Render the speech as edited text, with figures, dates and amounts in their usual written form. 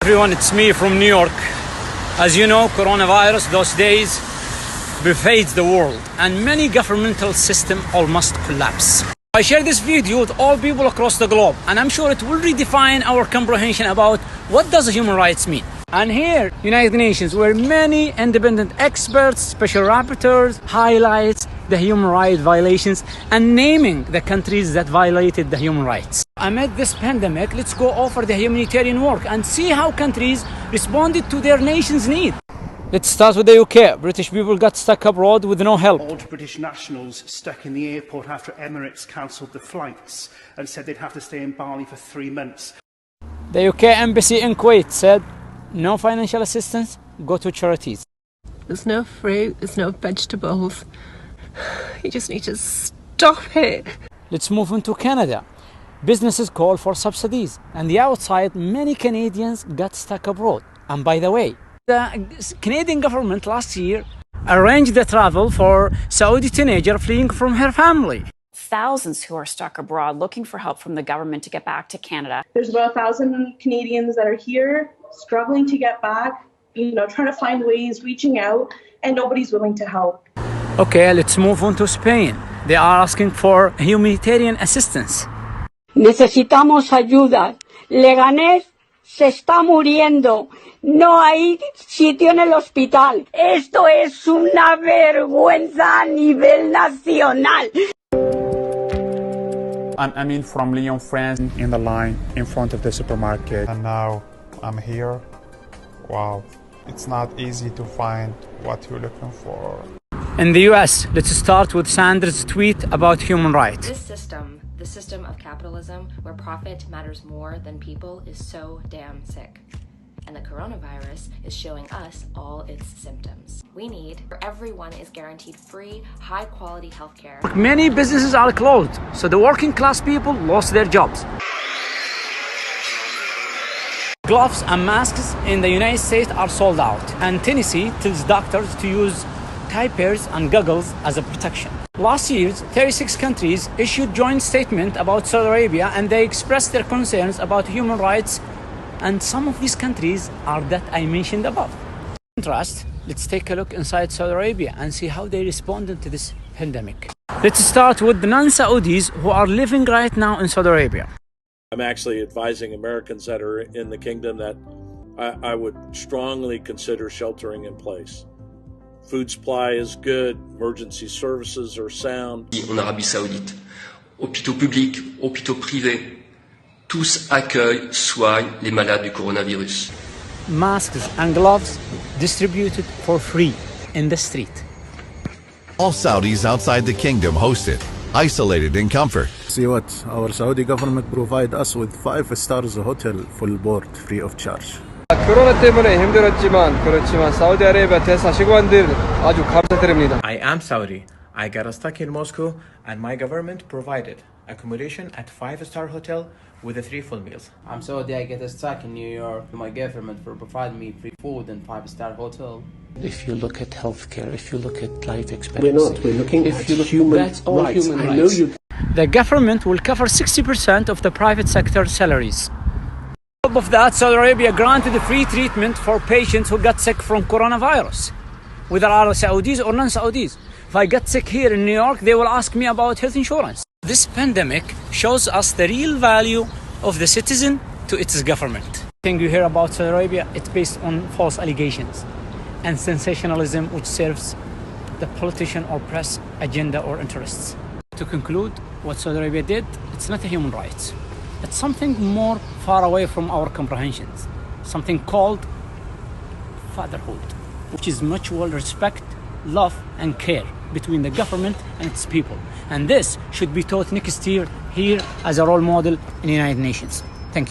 Everyone, it's me from New York. As you know, coronavirus those days pervades the world and many governmental systems almost collapse. I share this video with all people across the globe, and I'm sure it will redefine our comprehension about what does human rights mean. And here, United Nations, where many independent experts, special rapporteurs highlights the human rights violations and naming the countries that violated the human rights. Amid this pandemic, let's go over the humanitarian work and see how countries responded to their nation's need. Let's start with the UK. British people got stuck abroad with no help. Old British nationals stuck in the airport after Emirates cancelled the flights and said they'd have to stay in Bali for 3 months. The UK embassy in Kuwait said, no financial assistance, go to charities. There's no fruit, there's no vegetables. You just need to stop it. Let's move into Canada. Businesses call for subsidies, and the outside, many Canadians got stuck abroad. And by the way, the Canadian government last year arranged the travel for Saudi teenager fleeing from her family. Thousands who are stuck abroad looking for help from the government to get back to Canada. There's about 1,000 Canadians that are here struggling to get back, trying to find ways, reaching out, and nobody's willing to help. Okay, let's move on to Spain. They are asking for humanitarian assistance. Necesitamos ayuda. Leganés se está muriendo. No hay sitio en el hospital. Esto es una vergüenza a nivel nacional. I'm in from Lyon, France, in the line in front of the supermarket. And now I'm here. Wow, it's not easy to find what you're looking for. In the US, let's start with Sanders' tweet about human rights. This system, the system of capitalism where profit matters more than people, is so damn sick. And the coronavirus is showing us all its symptoms. We need where everyone is guaranteed free, high-quality healthcare. Many businesses are closed, so the working class people lost their jobs. Gloves and masks in the United States are sold out, and Tennessee tells doctors to use diapers and goggles as a protection. Last year, 36 countries issued joint statement about Saudi Arabia, and they expressed their concerns about human rights, and some of these countries are that I mentioned above. In contrast, let's take a look inside Saudi Arabia and see how they responded to this pandemic. Let's start with the non-Saudis who are living right now in Saudi Arabia. I'm actually advising Americans that are in the kingdom that I would strongly consider sheltering in place. Food supply is good, emergency services are sound. En Arabie Saoudite, hôpitaux publics, hôpitaux privés, tous accueillent, soignent les malades du coronavirus. Masks and gloves distributed for free in the street. All Saudis outside the kingdom hosted, isolated in comfort. See what our Saudi government provide us with 5 stars hotel full board free of charge. 코로나 때문에 그렇지만 사우디아라비아 대사관들 아주 감사드립니다. I am Saudi. I got stuck in Moscow and my government provided accommodation at 5-star hotel with 3 full meals. I'm Saudi. I get stuck in New York. My government provided me free food and 5-star hotel. If you look at healthcare, if you look at life expectancy, we're looking at human that's all rights. human I know rights. The government will cover 60% of the private sector salaries. On top of that, Saudi Arabia granted free treatment for patients who got sick from coronavirus, whether are Saudis or non-Saudis. If I get sick here in New York, they will ask me about health insurance. This pandemic shows us the real value of the citizen to its government. Thing you hear about Saudi Arabia, it's based on false allegations and sensationalism which serves the politician or press agenda or interests. To conclude, what Saudi Arabia did, it's not a human rights. It's something more far away from our comprehensions, something called fatherhood, which is mutual respect, love and care between the government and its people. And this should be taught next year here as a role model in the United Nations. Thank you.